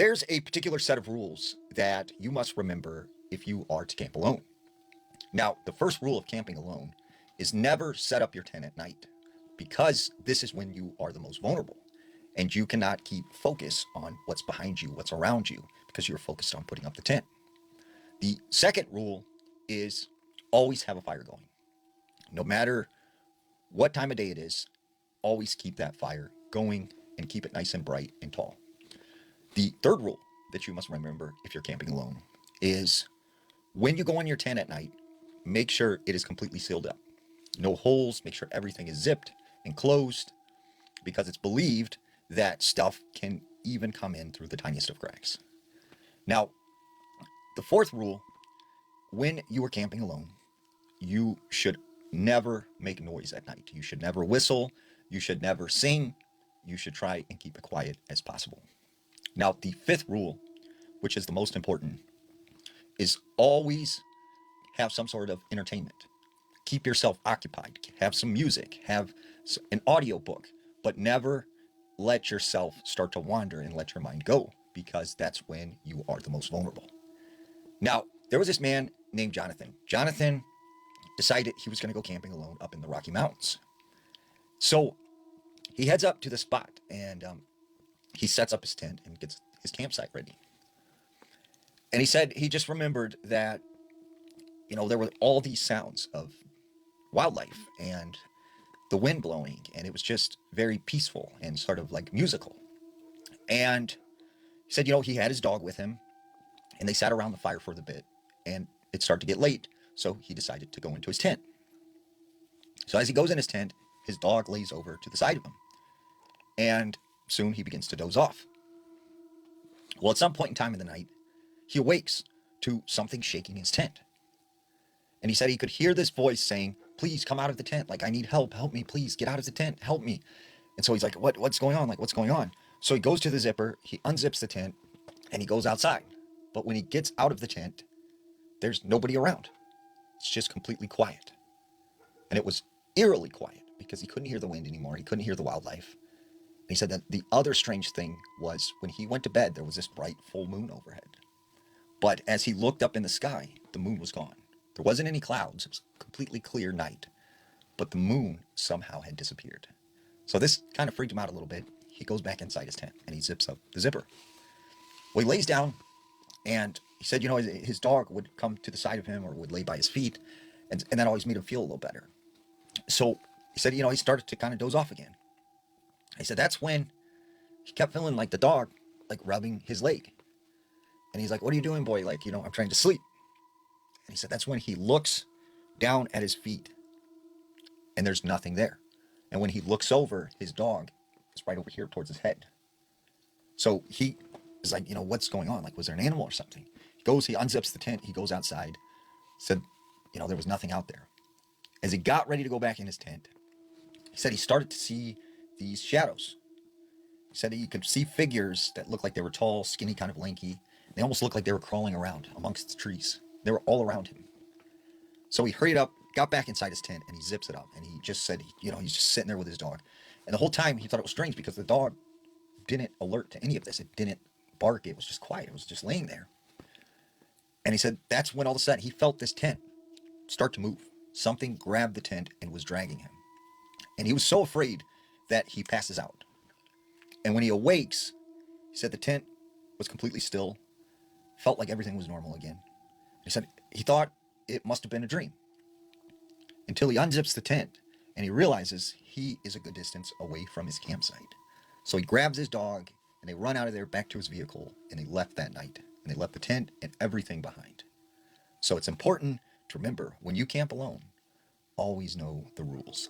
There's a particular set of rules that you must remember if you are to camp alone. Now, the first rule of camping alone is never set up your tent at night because this is when you are the most vulnerable and you cannot keep focus on what's behind you, what's around you, because you're focused on putting up the tent. The second rule is always have a fire going. No matter what time of day it is, always keep that fire going and keep it nice and bright and tall. The third rule that you must remember if you're camping alone is when you go in your tent at night, make sure it is completely sealed up. No holes, make sure everything is zipped and closed because it's believed that stuff can even come in through the tiniest of cracks. Now, the fourth rule, when you are camping alone, you should never make noise at night. You should never whistle. You should never sing. You should try and keep it quiet as possible. Now, the fifth rule, which is the most important, is always have some sort of entertainment. Keep yourself occupied. Have some music. Have an audiobook, but never let yourself start to wander and let your mind go because that's when you are the most vulnerable. Now, there was this man named Jonathan. Jonathan decided he was going to go camping alone up in the Rocky Mountains. So he heads up to the spot and he sets up his tent and gets his campsite ready. And he said he just remembered that, there were all these sounds of wildlife and the wind blowing, and it was just very peaceful and sort of like musical. And he said, he had his dog with him, and they sat around the fire for a bit, and it started to get late, so he decided to go into his tent. So as he goes in his tent, his dog lays over to the side of him, and soon he begins to doze off. Well, at some point in time in the night, he awakes to something shaking his tent. And he said he could hear this voice saying, "Please come out of the tent. Like, I need help. Help me, please. Get out of the tent. Help me." And so he's like, what's going on? Like, what's going on? So he goes to the zipper, he unzips the tent, and he goes outside. But when he gets out of the tent, there's nobody around. It's just completely quiet. And it was eerily quiet because he couldn't hear the wind anymore. He couldn't hear the wildlife. And he said that the other strange thing was when he went to bed, there was this bright full moon overhead. But as he looked up in the sky, the moon was gone. There wasn't any clouds. It was a completely clear night. But the moon somehow had disappeared. So this kind of freaked him out a little bit. He goes back inside his tent and he zips up the zipper. Well, he lays down and he said, his dog would come to the side of him or would lay by his feet. And that always made him feel a little better. So he said, he started to kind of doze off again. He said that's when he kept feeling like the dog, like rubbing his leg. And he's like, "What are you doing, boy? Like, I'm trying to sleep." And he said that's when he looks down at his feet and there's nothing there. And when he looks over, his dog is right over here towards his head. So he is like, what's going on? Like, was there an animal or something? He unzips the tent, he goes outside, said, there was nothing out there. As he got ready to go back in his tent, he said he started to see these shadows. He said that you could see figures that looked like they were tall, skinny, kind of lanky. They almost looked like they were crawling around amongst the trees. They were all around him. So he hurried up, got back inside his tent, and he zips it up. And he just said, he's just sitting there with his dog. And the whole time he thought it was strange because the dog didn't alert to any of this. It didn't bark. It was just quiet. It was just laying there. And he said that's when all of a sudden he felt this tent start to move. Something grabbed the tent and was dragging him. And he was so afraid that he passes out. And when he awakes, he said the tent was completely still, felt like everything was normal again. He said he thought it must have been a dream until he unzips the tent and he realizes he is a good distance away from his campsite. So he grabs his dog and they run out of there back to his vehicle and they left that night. And they left the tent and everything behind. So it's important to remember when you camp alone, always know the rules.